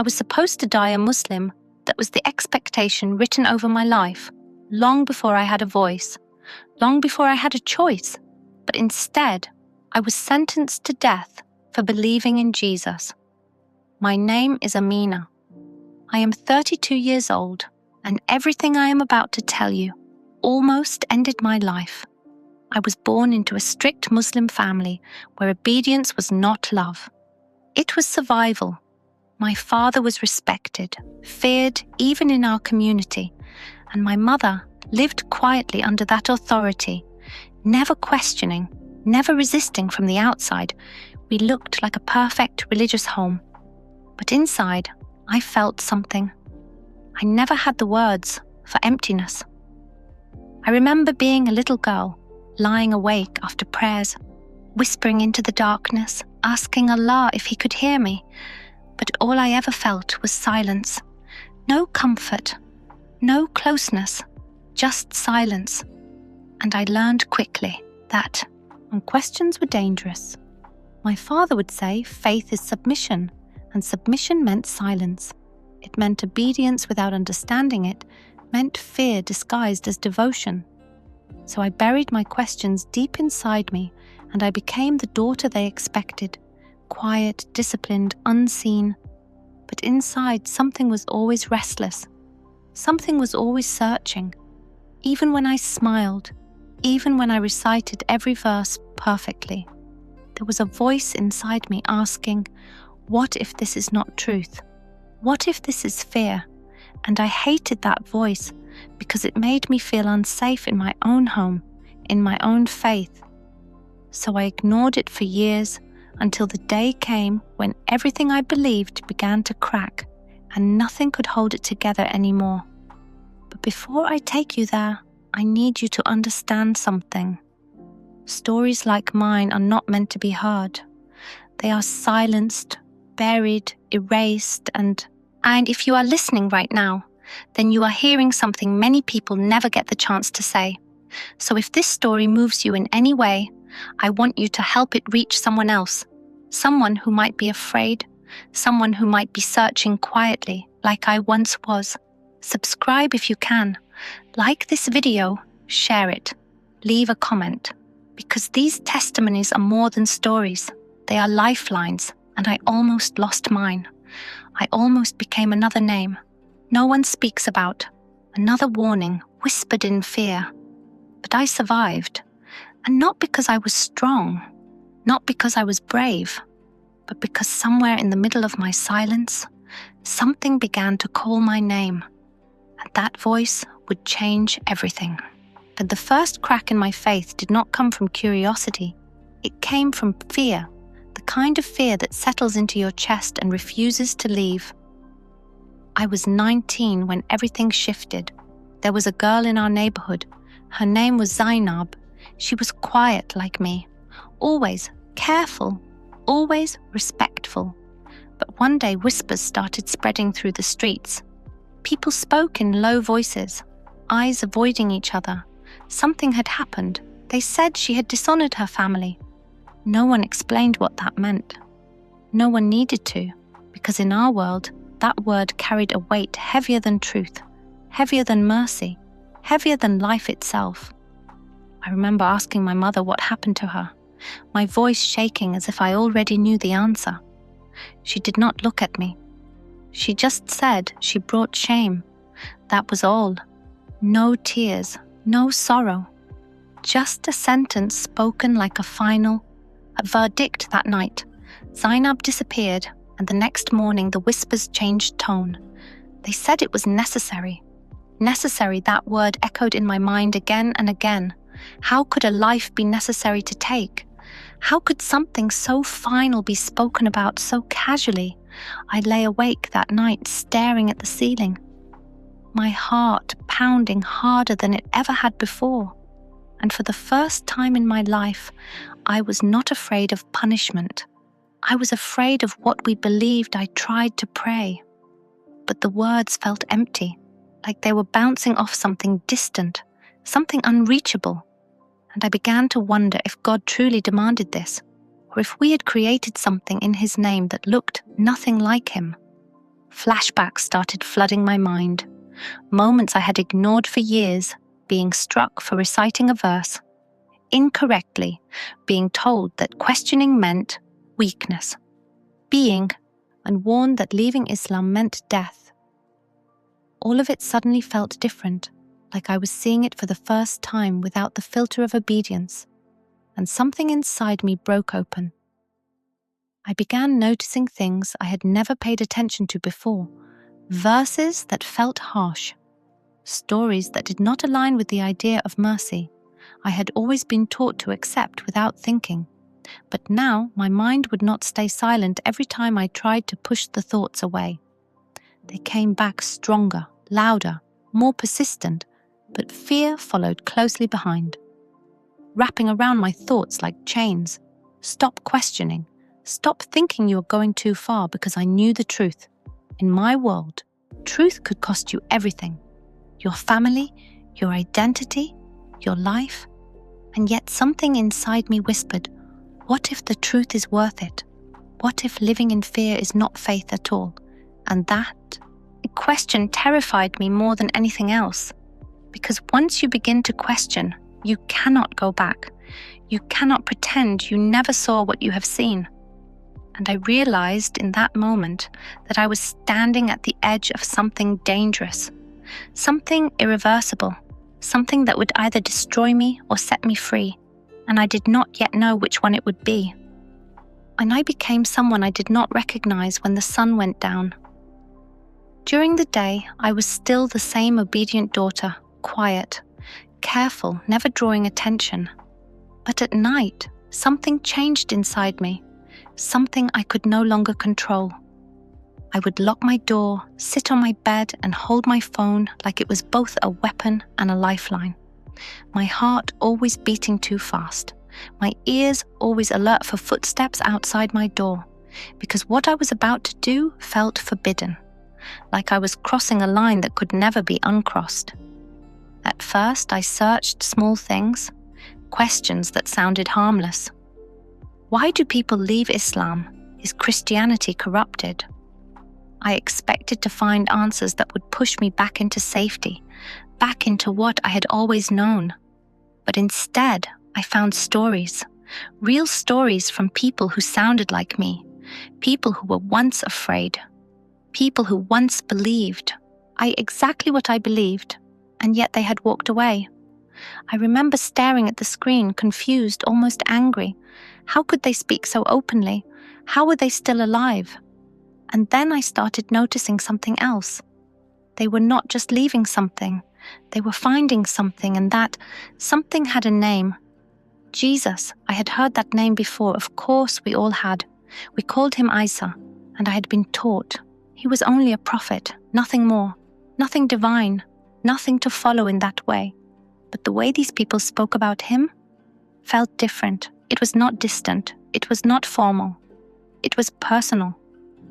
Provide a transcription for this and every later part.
I was supposed to die a Muslim. That was the expectation written over my life, long before I had a voice, long before I had a choice. But instead, I was sentenced to death for believing in Jesus. My name is Amina. I am 32 years old, and everything I am about to tell you almost ended my life. I was born into a strict Muslim family where obedience was not love. It was survival. My father was respected, feared even in our community, and my mother lived quietly under that authority, never questioning, never resisting from the outside. We looked like a perfect religious home. But inside, I felt something. I never had the words for emptiness. I remember being a little girl, lying awake after prayers, whispering into the darkness, asking Allah if He could hear me. But all I ever felt was silence. No comfort, no closeness, just silence. And I learned quickly that when questions were dangerous, my father would say faith is submission, and submission meant silence. It meant obedience without understanding it, meant fear disguised as devotion. So I buried my questions deep inside me, and I became the daughter they expected, quiet, disciplined, unseen. But inside, something was always restless. Something was always searching. Even when I smiled, even when I recited every verse perfectly, there was a voice inside me asking, what if this is not truth? What if this is fear? And I hated that voice because it made me feel unsafe in my own home, in my own faith. So I ignored it for years until the day came when everything I believed began to crack and nothing could hold it together anymore. But before I take you there, I need you to understand something. Stories like mine are not meant to be heard. They are silenced, buried, erased, and if you are listening right now, then you are hearing something many people never get the chance to say. So if this story moves you in any way, I want you to help it reach someone else, someone who might be afraid, someone who might be searching quietly, like I once was. Subscribe if you can. Like this video, share it, leave a comment, because these testimonies are more than stories. They are lifelines, and I almost lost mine. I almost became another name no one speaks about, another warning whispered in fear. But I survived, and not because I was strong, not because I was brave, but because somewhere in the middle of my silence, something began to call my name, and that voice would change everything. But the first crack in my faith did not come from curiosity. It came from fear, the kind of fear that settles into your chest and refuses to leave. I was 19 when everything shifted. There was a girl in our neighborhood. Her name was Zainab. She was quiet like me, always careful, always respectful. But one day whispers started spreading through the streets. People spoke in low voices, eyes avoiding each other. Something had happened. They said she had dishonored her family. No one explained what that meant. No one needed to, because in our world, that word carried a weight heavier than truth, heavier than mercy, heavier than life itself. I remember asking my mother what happened to her, my voice shaking as if I already knew the answer. She did not look at me. She just said she brought shame. That was all. No tears, no sorrow. Just a sentence spoken like a verdict that night. Zainab disappeared, and the next morning the whispers changed tone. They said it was necessary. Necessary, that word echoed in my mind again and again. How could a life be necessary to take? How could something so final be spoken about so casually? I lay awake that night staring at the ceiling, my heart pounding harder than it ever had before. And for the first time in my life, I was not afraid of punishment. I was afraid of what we believed. I tried to pray, but the words felt empty, like they were bouncing off something distant, something unreachable. And I began to wonder if God truly demanded this, or if we had created something in His name that looked nothing like Him. Flashbacks started flooding my mind. Moments I had ignored for years, being struck for reciting a verse, incorrectly being told that questioning meant weakness, and warned that leaving Islam meant death. All of it suddenly felt different, like I was seeing it for the first time without the filter of obedience, and something inside me broke open. I began noticing things I had never paid attention to before, verses that felt harsh, stories that did not align with the idea of mercy I had always been taught to accept without thinking. But now my mind would not stay silent every time I tried to push the thoughts away. They came back stronger, louder, more persistent, but fear followed closely behind, wrapping around my thoughts like chains. Stop questioning. Stop thinking you are going too far, because I knew the truth. In my world, truth could cost you everything. Your family, your identity, your life. And yet something inside me whispered, what if the truth is worth it? What if living in fear is not faith at all? And that question terrified me more than anything else. Because once you begin to question, you cannot go back. You cannot pretend you never saw what you have seen. And I realized in that moment that I was standing at the edge of something dangerous, something irreversible, something that would either destroy me or set me free, and I did not yet know which one it would be. And I became someone I did not recognize when the sun went down. During the day, I was still the same obedient daughter, quiet, careful, never drawing attention. But at night, something changed inside me, something I could no longer control. I would lock my door, sit on my bed, and hold my phone like it was both a weapon and a lifeline. My heart always beating too fast, my ears always alert for footsteps outside my door, because what I was about to do felt forbidden, like I was crossing a line that could never be uncrossed. At first, I searched small things, questions that sounded harmless. Why do people leave Islam? Is Christianity corrupted? I expected to find answers that would push me back into safety, back into what I had always known. But instead, I found stories, real stories from people who sounded like me, people who were once afraid, people who once believed exactly what I believed, and yet they had walked away. I remember staring at the screen, confused, almost angry. How could they speak so openly? How were they still alive? And then I started noticing something else. They were not just leaving something, they were finding something, and that something had a name. Jesus, I had heard that name before, of course we all had. We called him Isa, and I had been taught. He was only a prophet, nothing more, nothing divine, nothing to follow in that way. But the way these people spoke about him felt different. It was not distant. It was not formal. It was personal.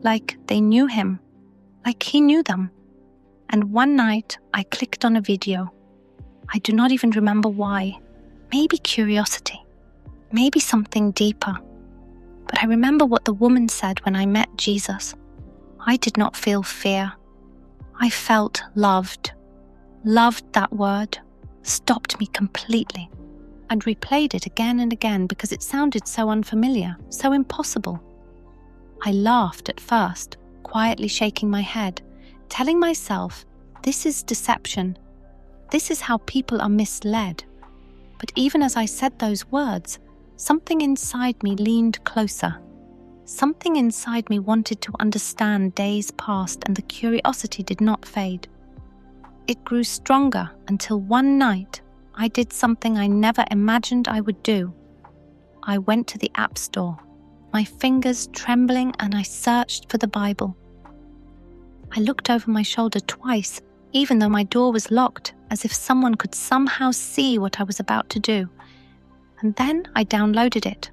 Like they knew him. Like he knew them. And one night, I clicked on a video. I do not even remember why. Maybe curiosity. Maybe something deeper. But I remember what the woman said when I met Jesus. I did not feel fear. I felt loved. Loved, that word stopped me completely, and replayed it again and again because it sounded so unfamiliar, so impossible. I laughed at first, quietly shaking my head, telling myself, this is deception. This is how people are misled. But even as I said those words, something inside me leaned closer. Something inside me wanted to understand days past, and the curiosity did not fade. It grew stronger until one night I did something I never imagined I would do. I went to the App Store, my fingers trembling, and I searched for the Bible. I looked over my shoulder twice, even though my door was locked, as if someone could somehow see what I was about to do. And then I downloaded it.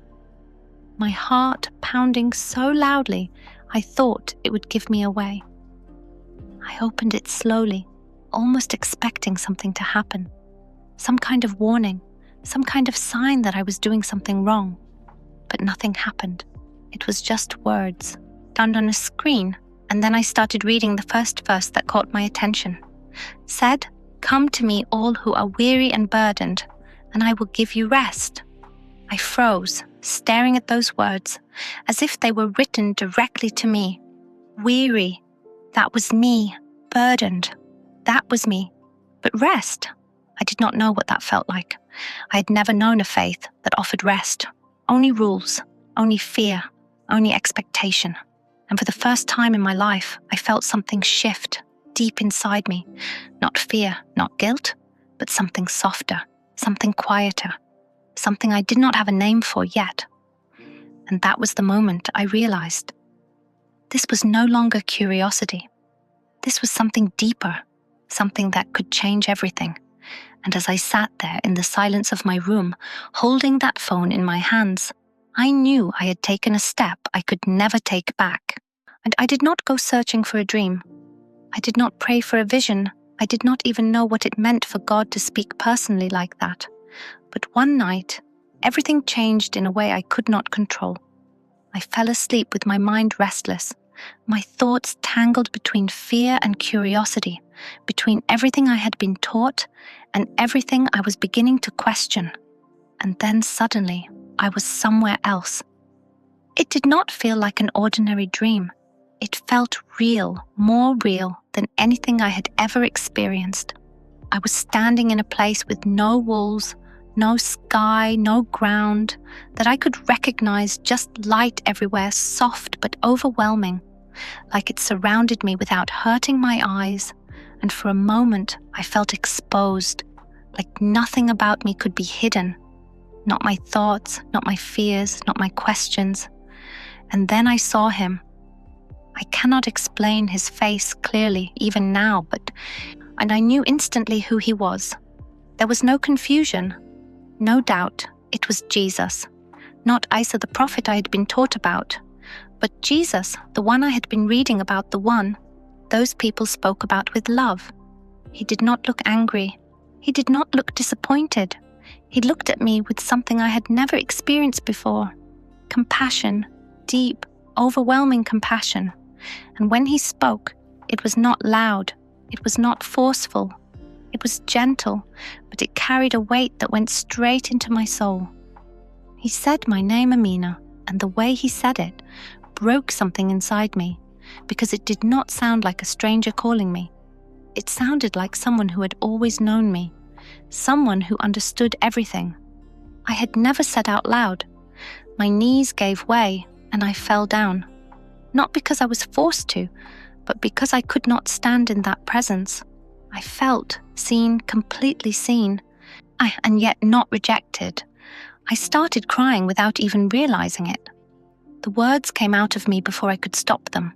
My heart pounding so loudly, I thought it would give me away. I opened it slowly, almost expecting something to happen. Some kind of warning, some kind of sign that I was doing something wrong. But nothing happened. It was just words, found on a screen, And then I started reading the first verse that caught my attention. Said, "Come to me all who are weary and burdened, and I will give you rest." I froze, staring at those words, as if they were written directly to me. Weary, that was me. Burdened, that was me. But rest, I did not know what that felt like. I had never known a faith that offered rest. Only rules, only fear, only expectation. And for the first time in my life, I felt something shift deep inside me. Not fear, not guilt, but something softer, something quieter, something I did not have a name for yet. And that was the moment I realized. This was no longer curiosity. This was something deeper, something that could change everything. And as I sat there in the silence of my room, holding that phone in my hands, I knew I had taken a step I could never take back. And I did not go searching for a dream. I did not pray for a vision. I did not even know what it meant for God to speak personally like that. But one night, everything changed in a way I could not control. I fell asleep with my mind restless, my thoughts tangled between fear and curiosity, between everything I had been taught and everything I was beginning to question. And then suddenly, I was somewhere else. It did not feel like an ordinary dream. It felt real, more real than anything I had ever experienced. I was standing in a place with no walls, no sky, no ground, that I could recognize, just light everywhere, soft but overwhelming, like it surrounded me without hurting my eyes, and for a moment I felt exposed, like nothing about me could be hidden, not my thoughts, not my fears, not my questions. And then I saw him. I cannot explain his face clearly, even now, and I knew instantly who he was. There was no confusion. No doubt, it was Jesus, not Isa the prophet I had been taught about, but Jesus, the one I had been reading about, the one those people spoke about with love. He did not look angry. He did not look disappointed. He looked at me with something I had never experienced before. Compassion, deep, overwhelming compassion. And when he spoke, it was not loud. It was not forceful. It was gentle, but it carried a weight that went straight into my soul. He said my name, Amina, and the way he said it broke something inside me, because it did not sound like a stranger calling me. It sounded like someone who had always known me, someone who understood everything. I had never said out loud. My knees gave way, and I fell down. Not because I was forced to, but because I could not stand in that presence. I felt seen, completely seen, and yet not rejected. I started crying without even realizing it. The words came out of me before I could stop them.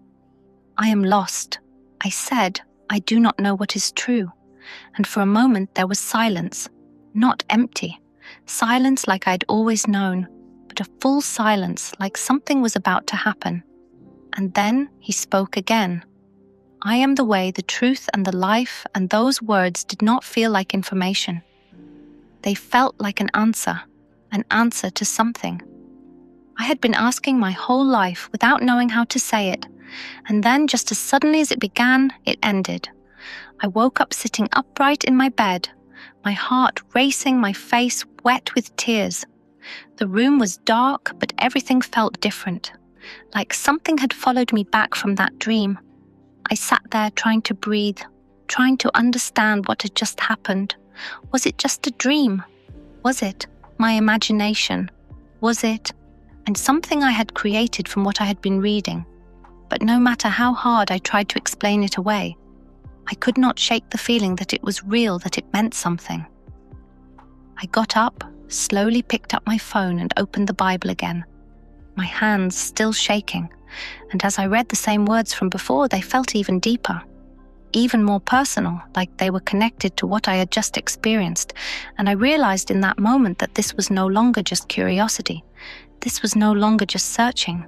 I am lost. I said, I do not know what is true. And for a moment there was silence, not empty. Silence like I had always known, but a full silence like something was about to happen. And then he spoke again. I am the way, the truth, and the life, and those words did not feel like information. They felt like an answer to something. I had been asking my whole life without knowing how to say it, and then just as suddenly as it began, it ended. I woke up sitting upright in my bed, my heart racing, my face wet with tears. The room was dark, but everything felt different, like something had followed me back from that dream. I sat there trying to breathe, trying to understand what had just happened. Was it just a dream? Was it my imagination? Was it and something I had created from what I had been reading? But no matter how hard I tried to explain it away, I could not shake the feeling that it was real, that it meant something. I got up, slowly picked up my phone and opened the Bible again, my hands still shaking. And as I read the same words from before, they felt even deeper, even more personal, like they were connected to what I had just experienced. And I realized in that moment that this was no longer just curiosity. This was no longer just searching.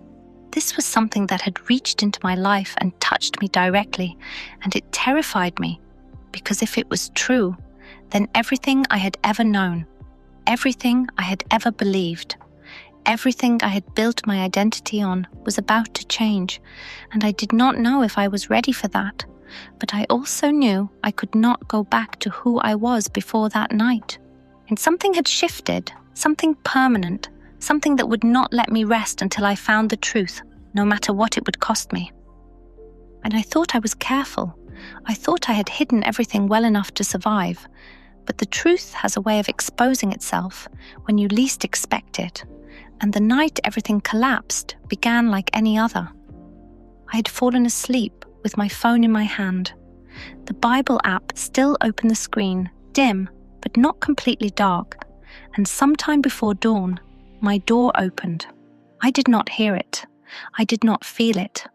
This was something that had reached into my life and touched me directly, and it terrified me, because if it was true, then everything I had ever known, everything I had ever believed, Everything I had built my identity on was about to change, and I did not know if I was ready for that. But I also knew I could not go back to who I was before that night. And something had shifted, something permanent, something that would not let me rest until I found the truth, no matter what it would cost me. And I thought I was careful. I thought I had hidden everything well enough to survive. But the truth has a way of exposing itself when you least expect it. And the night everything collapsed began like any other. I had fallen asleep with my phone in my hand. The Bible app still opened the screen, dim, but not completely dark. And sometime before dawn, my door opened. I did not hear it. I did not feel it.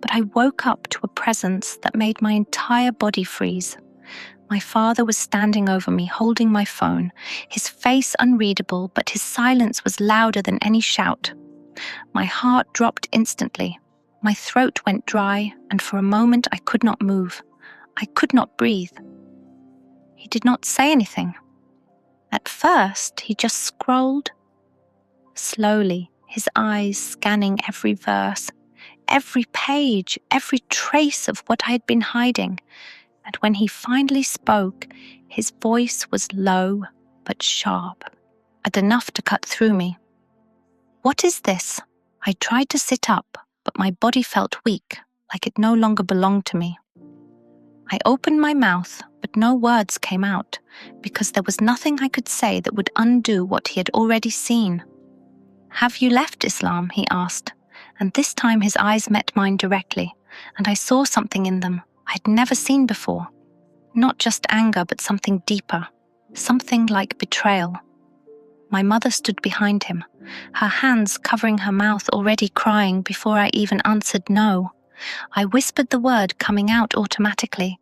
But I woke up to a presence that made my entire body freeze. My father was standing over me, holding my phone, his face unreadable, but his silence was louder than any shout. My heart dropped instantly. My throat went dry, and for a moment I could not move. I could not breathe. He did not say anything. At first, he just scrolled. Slowly, his eyes scanning every verse, every page, every trace of what I had been hiding. And when he finally spoke, his voice was low but sharp, and enough to cut through me. "What is this?" I tried to sit up, but my body felt weak, like it no longer belonged to me. I opened my mouth, but no words came out, because there was nothing I could say that would undo what he had already seen. "Have you left Islam?" he asked, and this time his eyes met mine directly, and I saw something in them I'd never seen before. Not just anger, but something deeper, something like betrayal. My mother stood behind him, her hands covering her mouth, already crying before I even answered no. I whispered the word coming out automatically,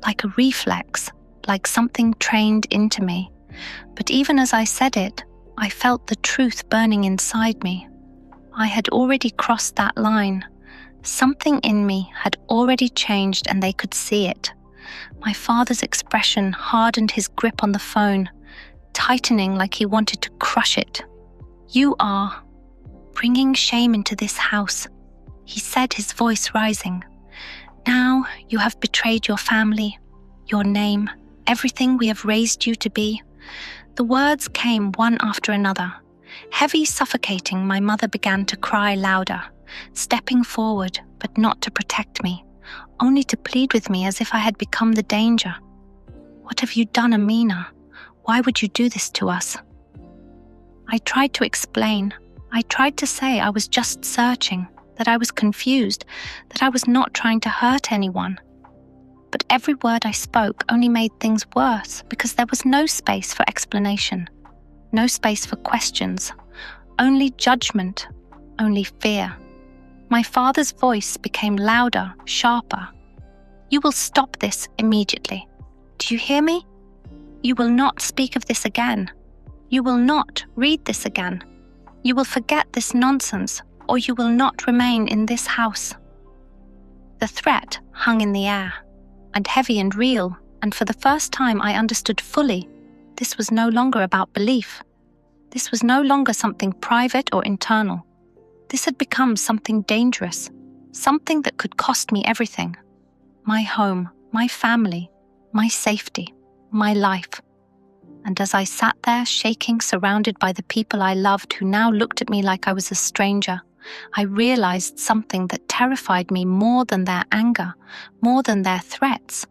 like a reflex, like something trained into me. But even as I said it, I felt the truth burning inside me. I had already crossed that line. Something in me had already changed, and they could see it. My father's expression hardened his grip on the phone, tightening like he wanted to crush it. "You are bringing shame into this house," he said, his voice rising. "Now you have betrayed your family, your name, everything we have raised you to be." The words came one after another. Heavy, suffocating, my mother began to cry louder, stepping forward, but not to protect me, only to plead with me as if I had become the danger. "What have you done, Amina? Why would you do this to us?" I tried to explain. I tried to say I was just searching, that I was confused, that I was not trying to hurt anyone. But every word I spoke only made things worse, because there was no space for explanation, no space for questions, only judgment, only fear. My father's voice became louder, sharper. "You will stop this immediately. Do you hear me? You will not speak of this again. You will not read this again. You will forget this nonsense, or you will not remain in this house." The threat hung in the air, and heavy and real, and for the first time I understood fully this was no longer about belief. This was no longer something private or internal. This had become something dangerous, something that could cost me everything. My home, my family, my safety, my life. And as I sat there shaking, surrounded by the people I loved who now looked at me like I was a stranger, I realized something that terrified me more than their anger, more than their threats.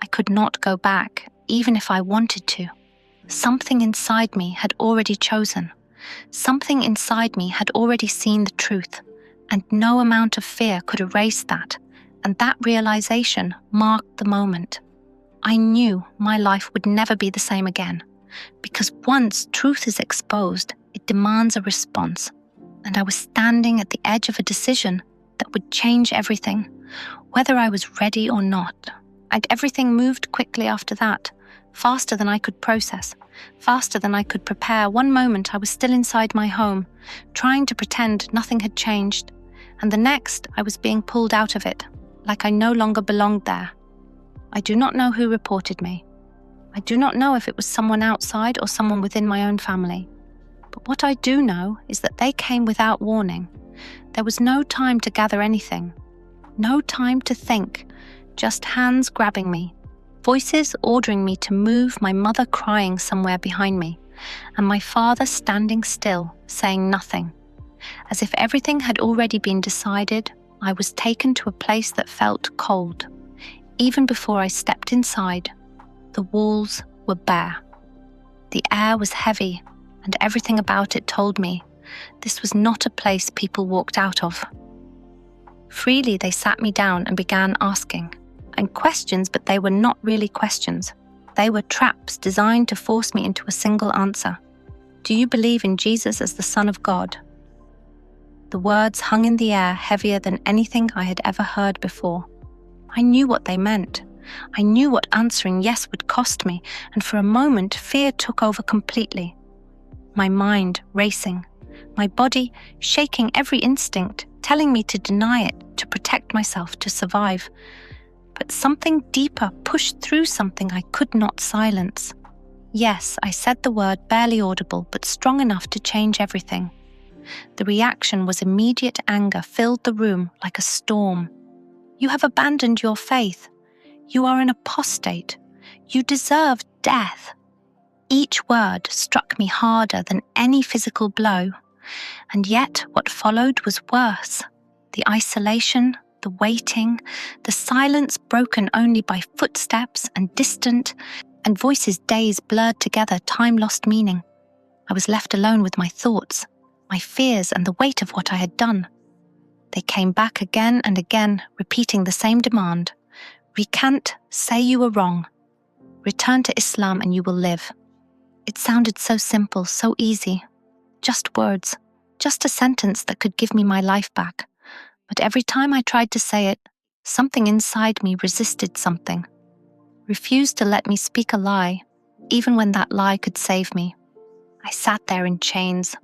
I could not go back, even if I wanted to. Something inside me had already chosen. Something inside me had already seen the truth, and no amount of fear could erase that, and that realization marked the moment. I knew my life would never be the same again, because once truth is exposed, it demands a response, and I was standing at the edge of a decision that would change everything, whether I was ready or not. And everything moved quickly after that, faster than I could process, faster than I could prepare. One moment I was still inside my home, trying to pretend nothing had changed, and the next I was being pulled out of it, like I no longer belonged there. I do not know who reported me. I do not know if it was someone outside or someone within my own family. But what I do know is that they came without warning. There was no time to gather anything, no time to think, just hands grabbing me, voices ordering me to move, my mother crying somewhere behind me, and my father standing still, saying nothing. As if everything had already been decided, I was taken to a place that felt cold. Even before I stepped inside, the walls were bare. The air was heavy, and everything about it told me this was not a place people walked out of. Freely they sat me down and began asking, and questions, but they were not really questions. They were traps designed to force me into a single answer. Do you believe in Jesus as the Son of God? The words hung in the air, heavier than anything I had ever heard before. I knew what they meant. I knew what answering yes would cost me, and for a moment fear took over completely. My mind racing, my body shaking every instinct, telling me to deny it, to protect myself, to survive. But something deeper pushed through something I could not silence. Yes, I said the word, barely audible, but strong enough to change everything. The reaction was immediate anger, filled the room like a storm. You have abandoned your faith. You are an apostate. You deserve death. Each word struck me harder than any physical blow. And yet what followed was worse. The isolation, the waiting, the silence broken only by footsteps and distant, and voices, days blurred together, time lost meaning. I was left alone with my thoughts, my fears, and the weight of what I had done. They came back again and again, repeating the same demand. Recant, say you were wrong. Return to Islam and you will live. It sounded so simple, so easy. Just words, just a sentence that could give me my life back. But every time I tried to say it, something inside me resisted something. Refused to let me speak a lie, even when that lie could save me. I sat there in chains,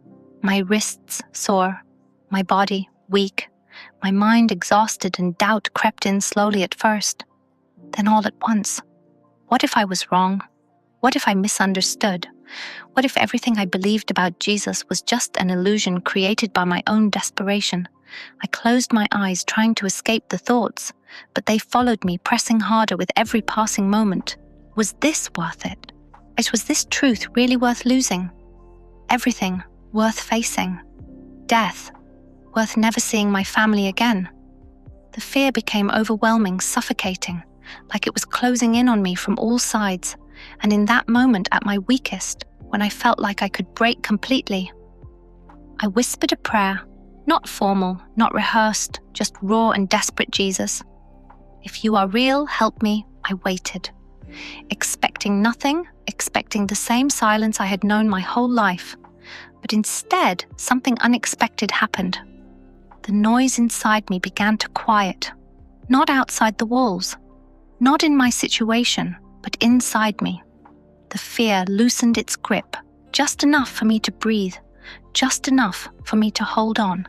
my wrists sore, my body weak, my mind exhausted, and doubt crept in slowly at first. Then all at once, what if I was wrong? What if I misunderstood? What if everything I believed about Jesus was just an illusion created by my own desperation? I closed my eyes, trying to escape the thoughts, but they followed me, pressing harder with every passing moment. Was this worth it? Was this truth really worth losing? Everything worth facing? Death worth never seeing my family again? The fear became overwhelming, suffocating, like it was closing in on me from all sides. And in that moment, at my weakest, when I felt like I could break completely, I whispered a prayer, not formal, not rehearsed, just raw and desperate. Jesus, if you are real, help me. I waited, expecting nothing, expecting the same silence I had known my whole life. But instead, something unexpected happened. The noise inside me began to quiet, not outside the walls, not in my situation, but inside me. The fear loosened its grip, just enough for me to breathe, just enough for me to hold on.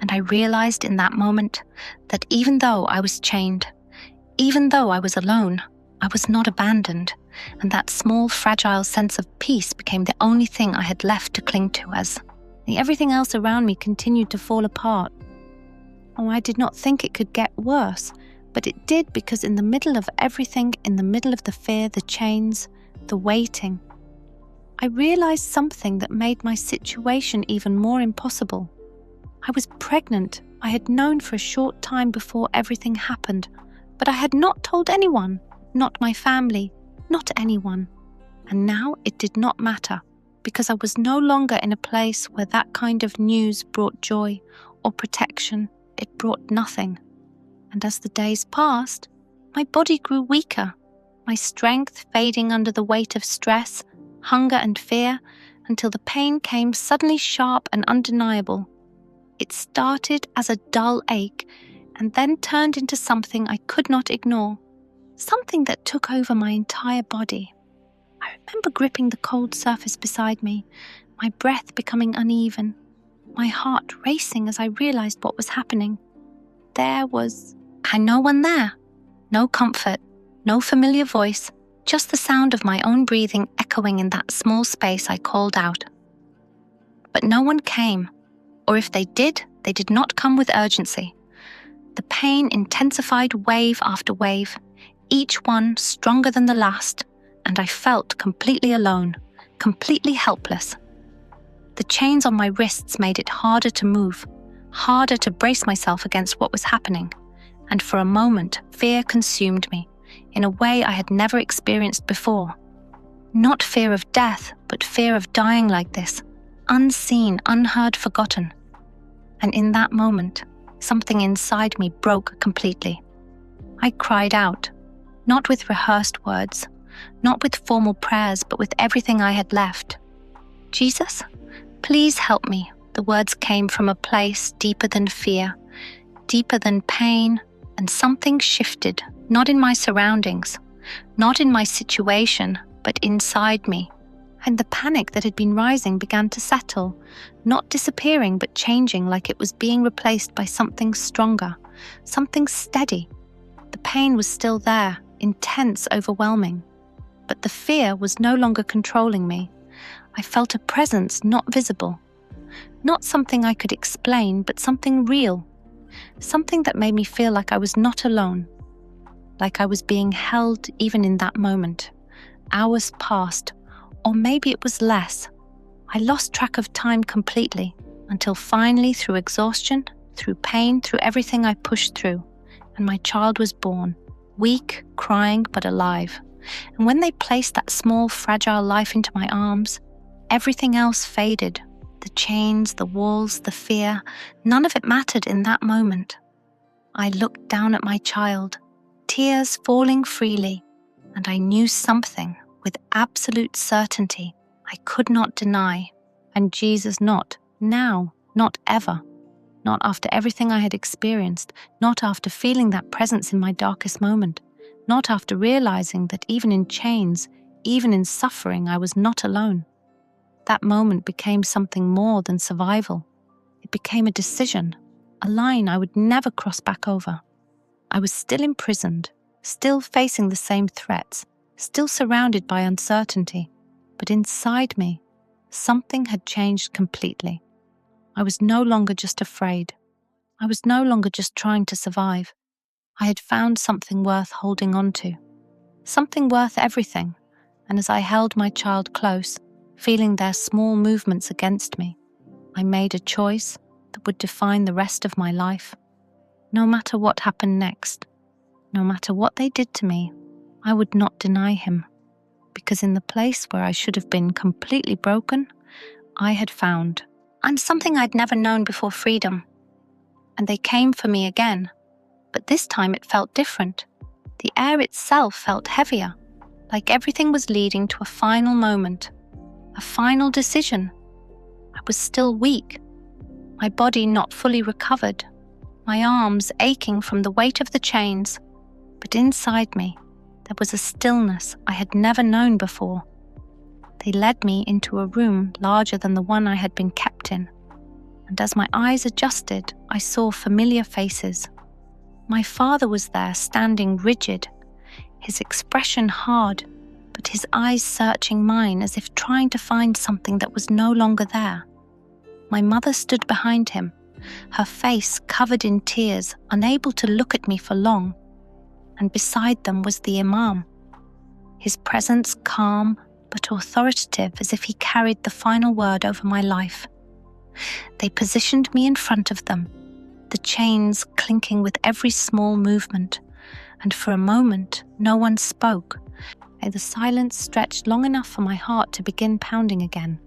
And I realized in that moment that even though I was chained, even though I was alone, I was not abandoned, and that small, fragile sense of peace became the only thing I had left to cling to as everything else around me continued to fall apart. Oh, I did not think it could get worse, but it did, because in the middle of everything, in the middle of the fear, the chains, the waiting, I realized something that made my situation even more impossible. I was pregnant. I had known for a short time before everything happened, but I had not told anyone, not my family, not anyone. And now it did not matter, because I was no longer in a place where that kind of news brought joy or protection. It brought nothing. And as the days passed, my body grew weaker, my strength fading under the weight of stress, hunger and fear, until the pain came suddenly sharp and undeniable. It started as a dull ache and then turned into something I could not ignore, something that took over my entire body. I remember gripping the cold surface beside me, my breath becoming uneven, my heart racing as I realized what was happening. There was no one there, no comfort, no familiar voice, just the sound of my own breathing echoing in that small space. I called out, But no one came, or if they did not come with urgency. The pain intensified wave after wave, each one stronger than the last, and I felt completely alone, completely helpless. The chains on my wrists made it harder to move, harder to brace myself against what was happening, and for a moment, fear consumed me in a way I had never experienced before. Not fear of death, but fear of dying like this, unseen, unheard, forgotten. And in that moment, something inside me broke completely. I cried out, not with rehearsed words, not with formal prayers, but with everything I had left. Jesus, please help me. The words came from a place deeper than fear, deeper than pain, and something shifted, not in my surroundings, not in my situation, but inside me. And the panic that had been rising began to settle, not disappearing but changing, like it was being replaced by something stronger, something steady. The pain was still there, intense, overwhelming. But the fear was no longer controlling me. I felt a presence not visible. Not something I could explain, but something real. Something that made me feel like I was not alone. Like I was being held even in that moment. Hours passed, or maybe it was less. I lost track of time completely, until finally, through exhaustion, through pain, through everything I pushed through, and my child was born, weak, crying, but alive. And when they placed that small, fragile life into my arms, everything else faded. The chains, the walls, the fear, none of it mattered in that moment. I looked down at my child, tears falling freely, and I knew something with absolute certainty I could not deny, and Jesus not now, not ever, not after everything I had experienced, not after feeling that presence in my darkest moment, not after realizing that even in chains, even in suffering, I was not alone. That moment became something more than survival. It became a decision, a line I would never cross back over. I was still imprisoned, still facing the same threats, still surrounded by uncertainty, but inside me, something had changed completely. I was no longer just afraid. I was no longer just trying to survive. I had found something worth holding on to, something worth everything, and as I held my child close, feeling their small movements against me, I made a choice that would define the rest of my life. No matter what happened next, no matter what they did to me, I would not deny him, because in the place where I should have been completely broken, I had found and something I'd never known before, freedom. And they came for me again, but this time it felt different. The air itself felt heavier, like everything was leading to a final moment, a final decision. I was still weak, my body not fully recovered, my arms aching from the weight of the chains, but inside me, there was a stillness I had never known before. They led me into a room larger than the one I had been kept in, and as my eyes adjusted, I saw familiar faces. My father was there, standing rigid, his expression hard, but his eyes searching mine as if trying to find something that was no longer there. My mother stood behind him, her face covered in tears, unable to look at me for long, and beside them was the imam, his presence calm but authoritative, as if he carried the final word over my life. They positioned me in front of them, the chains clinking with every small movement, and for a moment no one spoke. The silence stretched long enough for my heart to begin pounding again.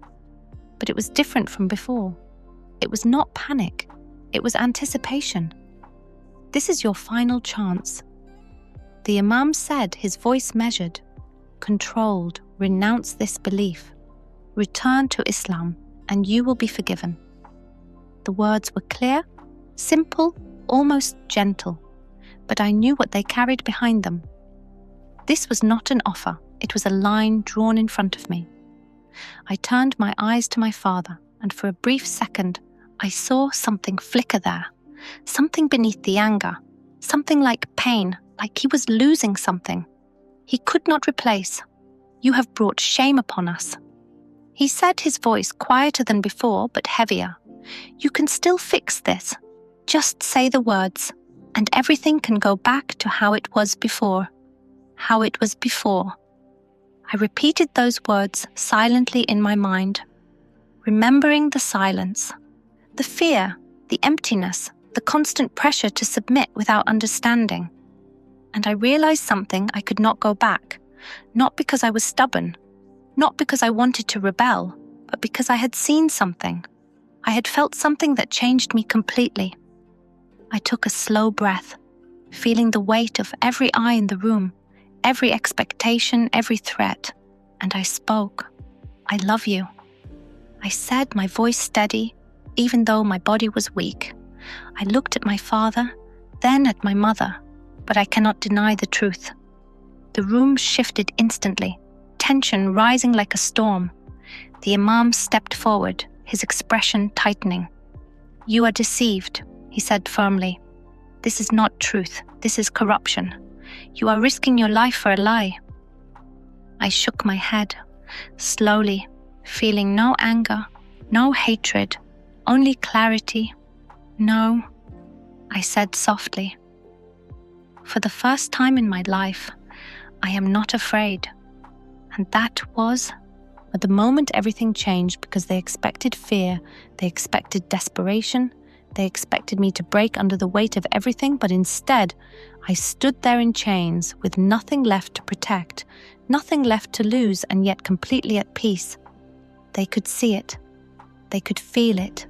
But it was different from before. It was not panic, it was anticipation. This is your final chance. The imam said, his voice measured, controlled, renounce this belief. Return to Islam and you will be forgiven. The words were clear, simple, almost gentle, but I knew what they carried behind them. This was not an offer, it was a line drawn in front of me. I turned my eyes to my father, and for a brief second, I saw something flicker there, something beneath the anger, something like pain, like he was losing something. He could not replace. You have brought shame upon us. He said, his voice quieter than before, but heavier. "You can still fix this. Just say the words, and everything can go back to how it was before. How it was before." I repeated those words silently in my mind, remembering the silence, the fear, the emptiness, the constant pressure to submit without understanding. And I realized something I could not go back, not because I was stubborn, not because I wanted to rebel, but because I had seen something. I had felt something that changed me completely. I took a slow breath, feeling the weight of every eye in the room, every expectation, every threat, and I spoke. "I love you." I said, my voice steady, even though my body was weak. I looked at my father, then at my mother, but I cannot deny the truth. The room shifted instantly, tension rising like a storm. The imam stepped forward, his expression tightening. "You are deceived," he said firmly. "This is not truth. This is corruption. You are risking your life for a lie." I shook my head, slowly, feeling no anger, no hatred, only clarity. "No," I said softly. "For the first time in my life, I am not afraid." And that was, at the moment everything changed, because they expected fear, they expected desperation, they expected me to break under the weight of everything, but instead, I stood there in chains with nothing left to protect, nothing left to lose, and yet completely at peace. They could see it, they could feel it,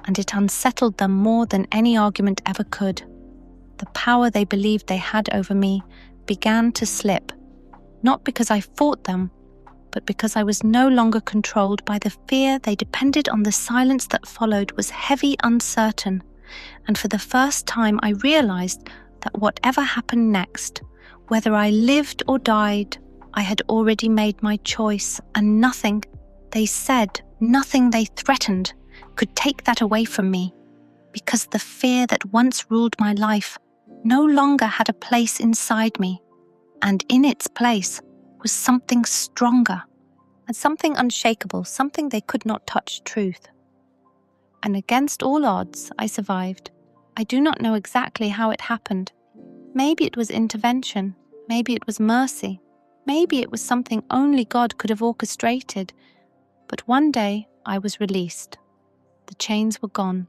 and it unsettled them more than any argument ever could. The power they believed they had over me began to slip, not because I fought them, but because I was no longer controlled by the fear they depended on. The silence that followed was heavy, uncertain, and for the first time I realized that whatever happened next, whether I lived or died, I had already made my choice, and nothing they said, nothing they threatened, could take that away from me, because the fear that once ruled my life no longer had a place inside me, and in its place was something stronger, and something unshakable, something they could not touch: truth. And against all odds, I survived. I do not know exactly how it happened. Maybe it was intervention, maybe it was mercy, maybe it was something only God could have orchestrated. But one day I was released. The chains were gone,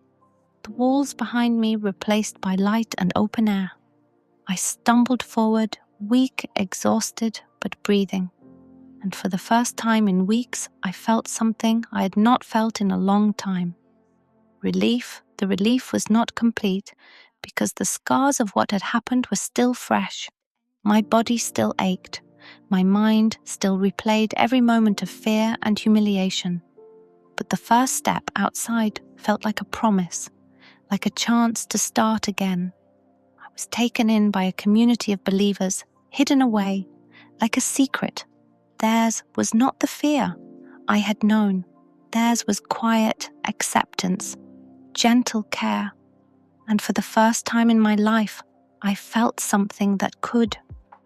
the walls behind me replaced by light and open air. I stumbled forward, weak, exhausted, but breathing. And for the first time in weeks, I felt something I had not felt in a long time. Relief. The relief was not complete, because the scars of what had happened were still fresh. My body still ached. My mind still replayed every moment of fear and humiliation. But the first step outside felt like a promise, like a chance to start again. I was taken in by a community of believers, hidden away, like a secret. Theirs was not the fear I had known. Theirs was quiet acceptance, gentle care. And for the first time in my life, I felt something that could,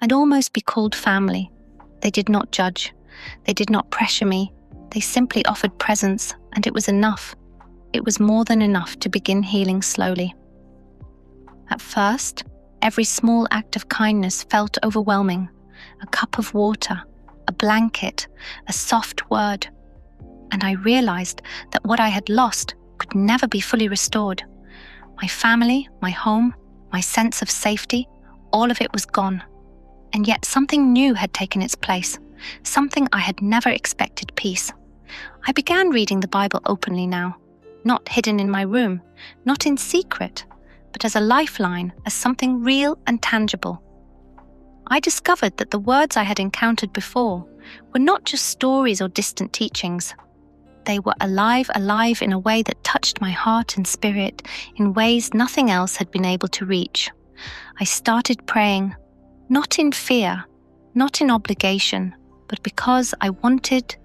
I'd almost be called family. They did not judge. They did not pressure me. They simply offered presence, and it was enough. It was more than enough to begin healing slowly. At first, every small act of kindness felt overwhelming. A cup of water, a blanket, a soft word. And I realized that what I had lost could never be fully restored. My family, my home, my sense of safety, all of it was gone. And yet something new had taken its place, something I had never expected: peace. I began reading the Bible openly now, not hidden in my room, not in secret, but as a lifeline, as something real and tangible. I discovered that the words I had encountered before were not just stories or distant teachings. They were alive in a way that touched my heart and spirit in ways nothing else had been able to reach. I started praying, not in fear, not in obligation, but because I wanted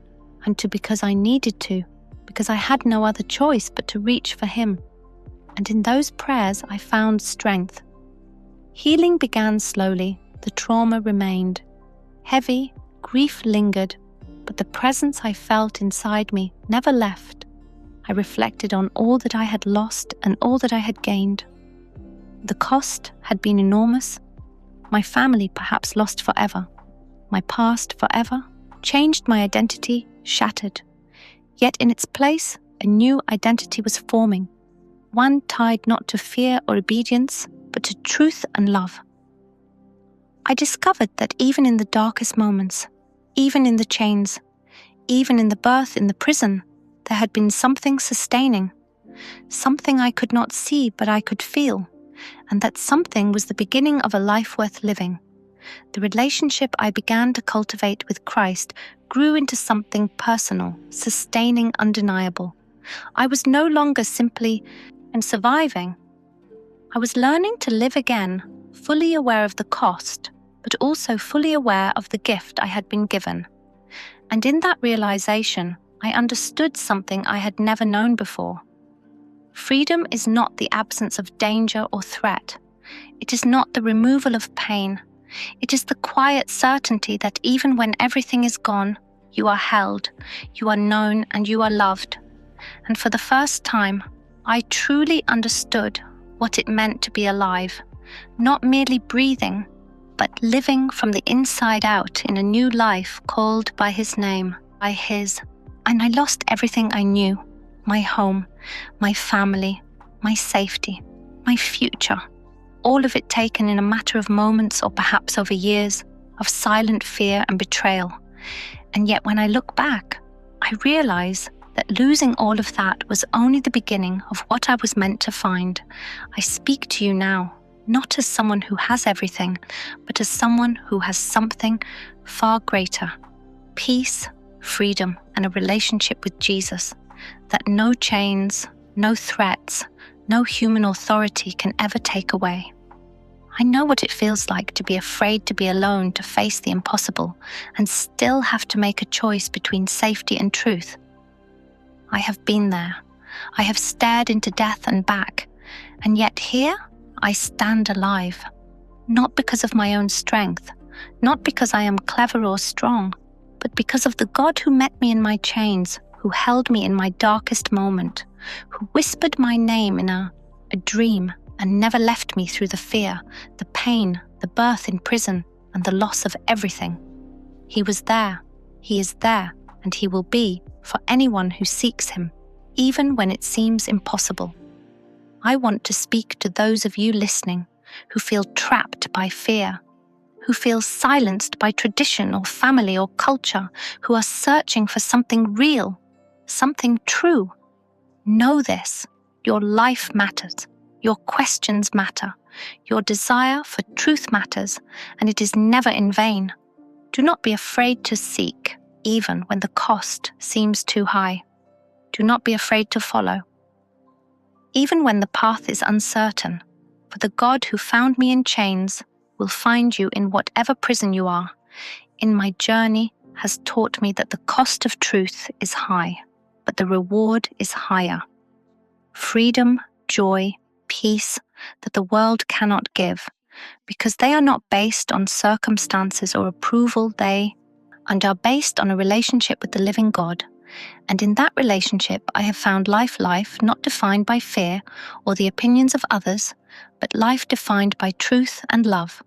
and because I needed to, because I had no other choice but to reach for Him. And in those prayers I found strength. Healing began slowly, the trauma remained. Heavy, grief lingered, but but the presence I felt inside me never left. I reflected on all that I had lost and all that I had gained. The cost had been enormous. My family perhaps lost forever. My past forever. Changed, my identity shattered. Yet in its place, a new identity was forming. One tied not to fear or obedience, but to truth and love. I discovered that even in the darkest moments, even in the chains, even in the birth in the prison, there had been something sustaining, something I could not see but I could feel, and that something was the beginning of a life worth living. The relationship I began to cultivate with Christ grew into something personal, sustaining, undeniable. I was no longer simply surviving. I was learning to live again, fully aware of the cost, but also fully aware of the gift I had been given. And in that realization, I understood something I had never known before. Freedom is not the absence of danger or threat. It is not the removal of pain. It is the quiet certainty that even when everything is gone, you are held, you are known, and you are loved. And for the first time, I truly understood what it meant to be alive, not merely breathing, but living from the inside out in a new life called by His name, by His. And I lost everything I knew, my home, my family, my safety, my future, all of it taken in a matter of moments or perhaps over years of silent fear and betrayal. And yet when I look back, I realize that losing all of that was only the beginning of what I was meant to find. I speak to you now, not as someone who has everything, but as someone who has something far greater: peace, freedom, and a relationship with Jesus that no chains, no threats, no human authority can ever take away. I know what it feels like to be afraid to be alone, to face the impossible, and still have to make a choice between safety and truth. I have been there. I have stared into death and back, and yet here I stand alive, not because of my own strength, not because I am clever or strong, but because of the God who met me in my chains, who held me in my darkest moment, who whispered my name in a dream and never left me through the fear, the pain, the birth in prison, and the loss of everything. He was there, He is there, and He will be for anyone who seeks Him, even when it seems impossible. I want to speak to those of you listening who feel trapped by fear, who feel silenced by tradition or family or culture, who are searching for something real, something true. Know this: your life matters, your questions matter, your desire for truth matters, and it is never in vain. Do not be afraid to seek, even when the cost seems too high. Do not be afraid to follow, even when the path is uncertain, for the God who found me in chains will find you in whatever prison you are. In my journey has taught me that the cost of truth is high, but the reward is higher. Freedom, joy, peace that the world cannot give, because they are not based on circumstances or approval, and are based on a relationship with the living God. And in that relationship, I have found life not defined by fear or the opinions of others, but life defined by truth and love.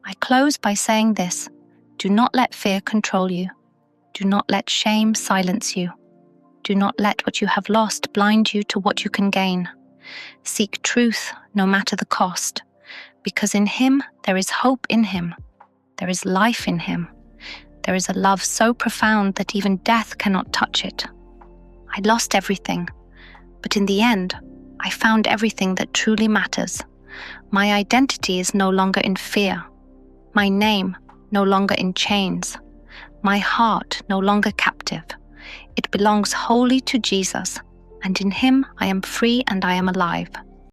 I close by saying this: do not let fear control you. Do not let shame silence you. Do not let what you have lost blind you to what you can gain. Seek truth no matter the cost, because in Him there is hope in Him. There is life in Him. There is a love so profound that even death cannot touch it. I lost everything, but in the end, I found everything that truly matters. My identity is no longer in fear. My name no longer in chains. My heart no longer captive. It belongs wholly to Jesus, and in Him I am free and I am alive.